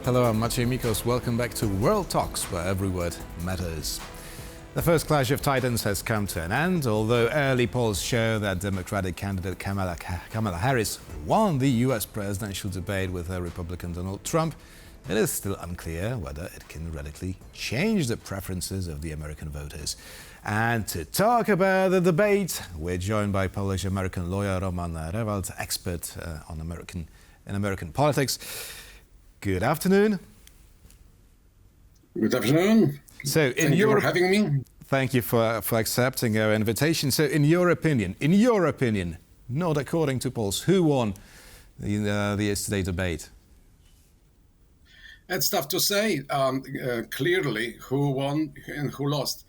Hello, I'm Maciej Mikos. Welcome back to World Talks, where every word matters. The first clash of titans has come to an end, although early polls show that Democratic candidate Kamala Harris won the US presidential debate with her Republican Donald Trump. It is still unclear whether it can radically change the preferences of the American voters. And to talk about the debate, we're joined by Polish-American lawyer Roman Rewald, expert in American politics. Good afternoon. Good afternoon. So, Thank you for having me. Thank you for accepting our invitation. So, in your opinion, not according to polls, who won the yesterday debate? It's tough to say clearly who won and who lost.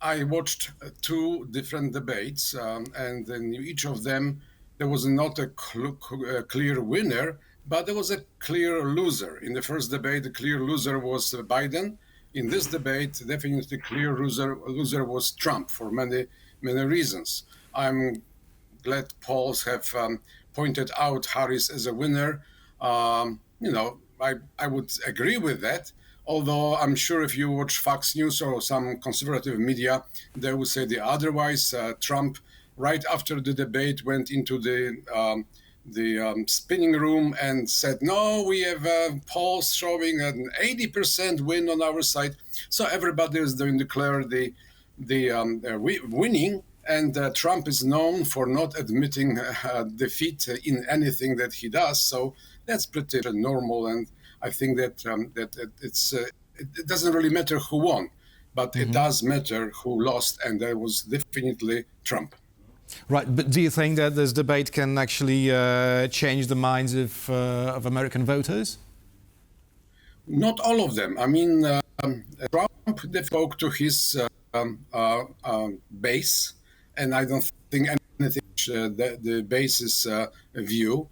I watched two different debates, and in each of them there was not a clear winner, but there was a clear loser. In the first debate, the clear loser was Biden. In this debate, definitely clear loser was Trump for many reasons. I'm glad polls have pointed out Harris as a winner. I would agree with that, although I'm sure if you watch Fox News or some conservative media, they would say the otherwise. Trump, right after the debate, went into the spinning room and said, no, we have polls showing an 80% win on our side. So everybody is going to declare the winning, and Trump is known for not admitting defeat in anything that he does. So that's pretty normal, and I think that it doesn't really matter who won, but it does matter who lost, and that was definitely Trump. Right, but do you think that this debate can actually change the minds of American voters? Not all of them. I mean, Trump spoke to his base, and I don't think anything the base's view.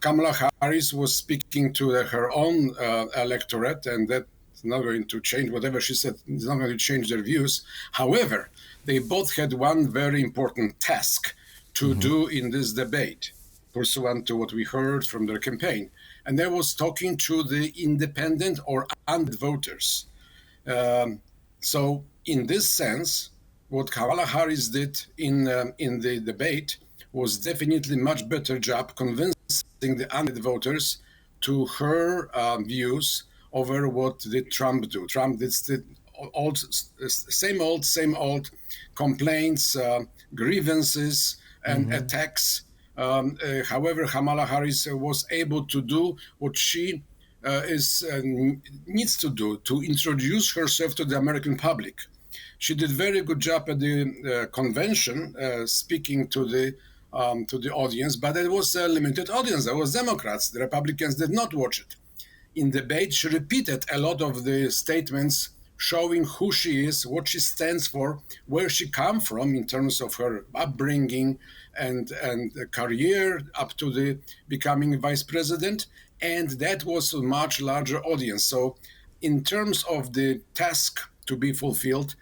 Kamala Harris was speaking to her own electorate, and that's not going to change. Whatever she said is not going to change their views. However, they both had one very important task to do in this debate, pursuant to what we heard from their campaign, and that was talking to the independent or undecided voters. So, in this sense, what Kamala Harris did in the debate was definitely much better job convincing the undecided voters to her views over what did Trump do. Trump did same old complaints, grievances, and attacks. However, Kamala Harris was able to do what she needs to do to introduce herself to the American public. She did very good job at the convention, speaking to the audience, but it was a limited audience. There was Democrats. The Republicans did not watch it. In debate, she repeated a lot of the statements showing who she is, what she stands for, where she come from in terms of her upbringing and career up to the becoming vice president. And that was a much larger audience. So in terms of the task to be fulfilled,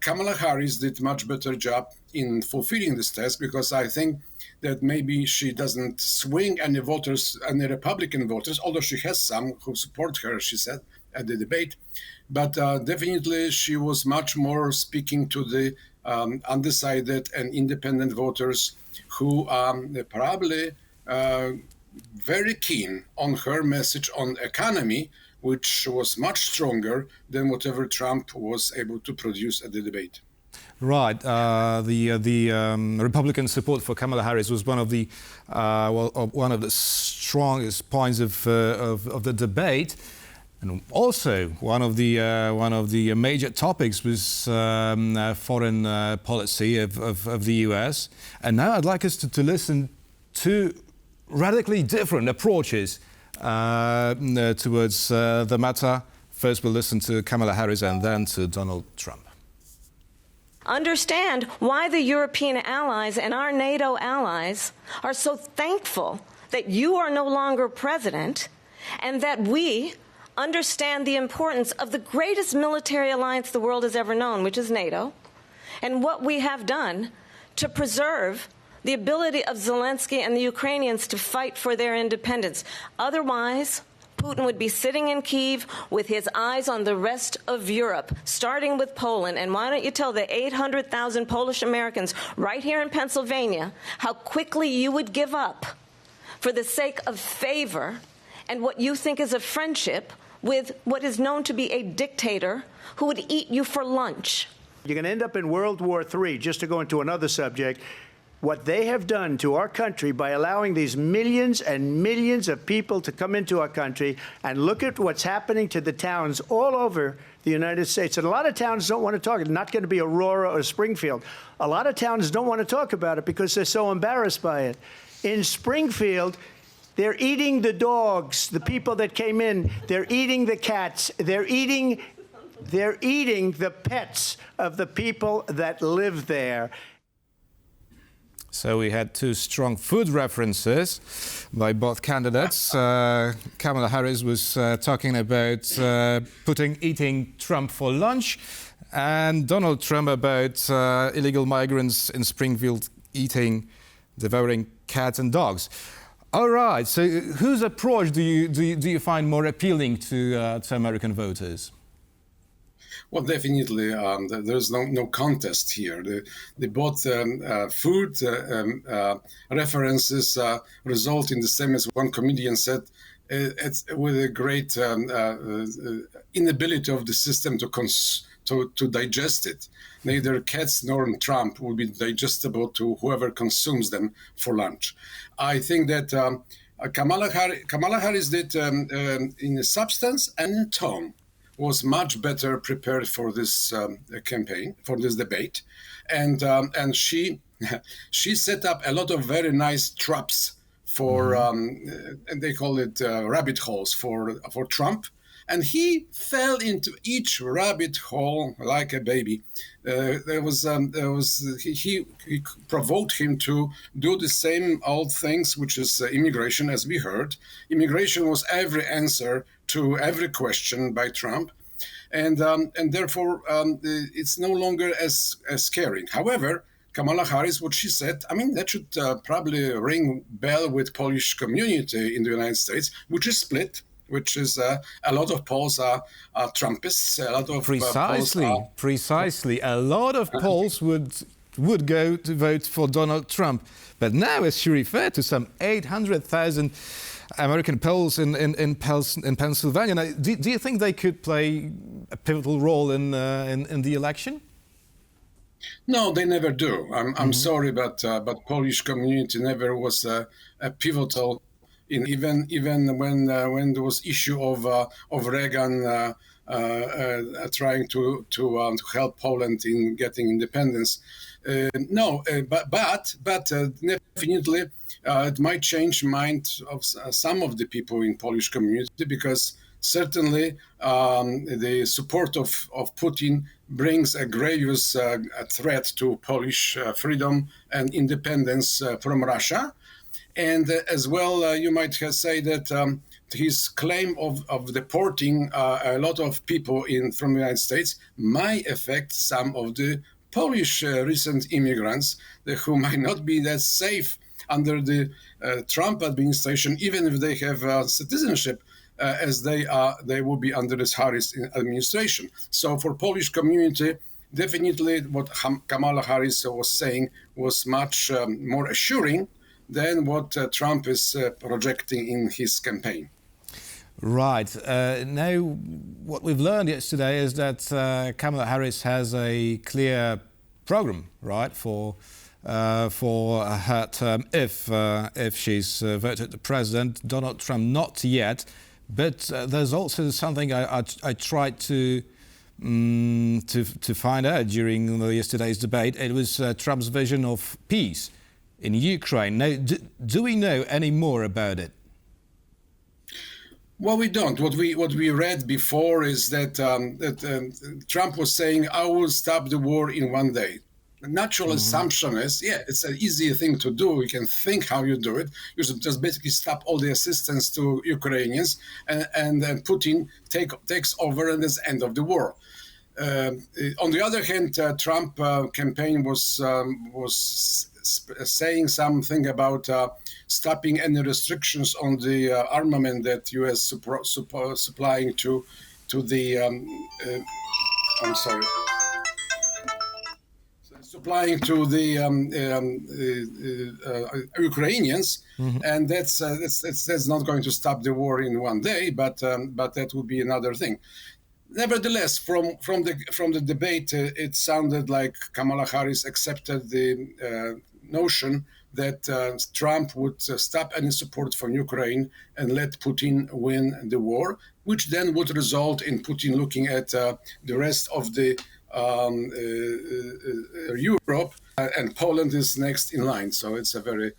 Kamala Harris did much better job in fulfilling this task, because I think that maybe she doesn't swing any Republican voters, although she has some who support her, she said, at the debate. But definitely she was much more speaking to the undecided and independent voters who are probably very keen on her message on economy, which was much stronger than whatever Trump was able to produce at the debate. Right. The Republican support for Kamala Harris was one of the strongest points of the debate, and also one of the major topics was foreign policy of the U.S. And now I'd like us to listen to radically different approaches towards the matter. First, we'll listen to Kamala Harris and then to Donald Trump. Understand why the European allies and our NATO allies are so thankful that you are no longer president, and that we understand the importance of the greatest military alliance the world has ever known, which is NATO, and what we have done to preserve the ability of Zelensky and the Ukrainians to fight for their independence. Otherwise, Putin would be sitting in Kyiv with his eyes on the rest of Europe, starting with Poland. And why don't you tell the 800,000 Polish Americans right here in Pennsylvania how quickly you would give up for the sake of favor and what you think is a friendship with what is known to be a dictator who would eat you for lunch. You're going to end up in World War III, just to go into another subject. What they have done to our country by allowing these millions and millions of people to come into our country, and look at what's happening to the towns all over the United States. And a lot of towns don't want to talk. It's not going to be Aurora or Springfield. A lot of towns don't want to talk about it because they're so embarrassed by it. In Springfield, they're eating the dogs, the people that came in. They're eating the cats. They're eating the pets of the people that live there. So we had two strong food references by both candidates. Kamala Harris was talking about eating Trump for lunch, and Donald Trump about illegal migrants in Springfield devouring cats and dogs. All right. So whose approach do you find more appealing to American voters? Well, definitely, there's no contest here. The both food references result in the same, as one comedian said, it's with a great inability of the system to digest it. Neither cats nor Trump will be digestible to whoever consumes them for lunch. I think that Kamala Harris did in substance and in tone was much better prepared for this campaign, for this debate, and she set up a lot of very nice traps for and they call it rabbit holes for Trump, and he fell into each rabbit hole like a baby. He provoked him to do the same old things, which is immigration, as we heard. Immigration was every answer to every question by Trump, and therefore it's no longer as scary. However, Kamala Harris, what she said, I mean, that should probably ring bell with Polish community in the United States, which is split, which is a lot of Poles are Trumpists, a lot of Precisely. A lot of Poles would go to vote for Donald Trump. But now, as she referred to, some 800,000 American Poles in Pennsylvania. Now, do you think they could play a pivotal role in the election? No, they never do. I'm sorry, but Polish community never was a pivotal. Even when there was issue of Reagan trying to help Poland in getting independence. But definitely it might change mind of some of the people in Polish community, because certainly the support of Putin brings a grievous threat to Polish freedom and independence from Russia. And as well, you might say that his claim of deporting a lot of people from the United States might affect some of the Polish recent immigrants who might not be that safe under the Trump administration, even if they have citizenship, as they will be under this Harris administration. So for Polish community, definitely what Kamala Harris was saying was much more assuring than what Trump is projecting in his campaign. Right. Now, what we've learned yesterday is that Kamala Harris has a clear program, right, for her term if she's voted the president. Donald Trump not yet, but there's also something I tried to find out during yesterday's debate. It was Trump's vision of peace in Ukraine. Now, do we know any more about it? Well, we don't. What we read before is that Trump was saying, "I will stop the war in one day." The natural assumption is, it's an easy thing to do. You can think how you do it. You should just basically stop all the assistance to Ukrainians, and then Putin takes over, and that's the end of the war. On the other hand, Trump campaign was saying something about stopping any restrictions on the armament that U.S. supplying to the I'm sorry, supplying to the Ukrainians, and that's not going to stop the war in one day, but that would be another thing. Nevertheless, from the debate, it sounded like Kamala Harris accepted the notion that Trump would stop any support from Ukraine and let Putin win the war, which then would result in Putin looking at the rest of the Europe, and Poland is next in line. So it's a very,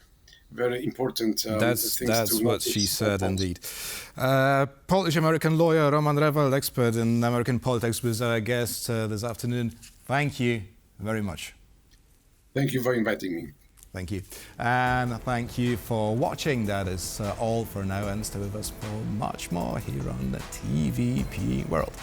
very important That's to what she said, indeed. Polish-American lawyer Roman Rewald, expert in American politics, was our guest this afternoon. Thank you very much. Thank you for inviting me. Thank you. And thank you for watching. That is all for now, and stay with us for much more here on the TVP World.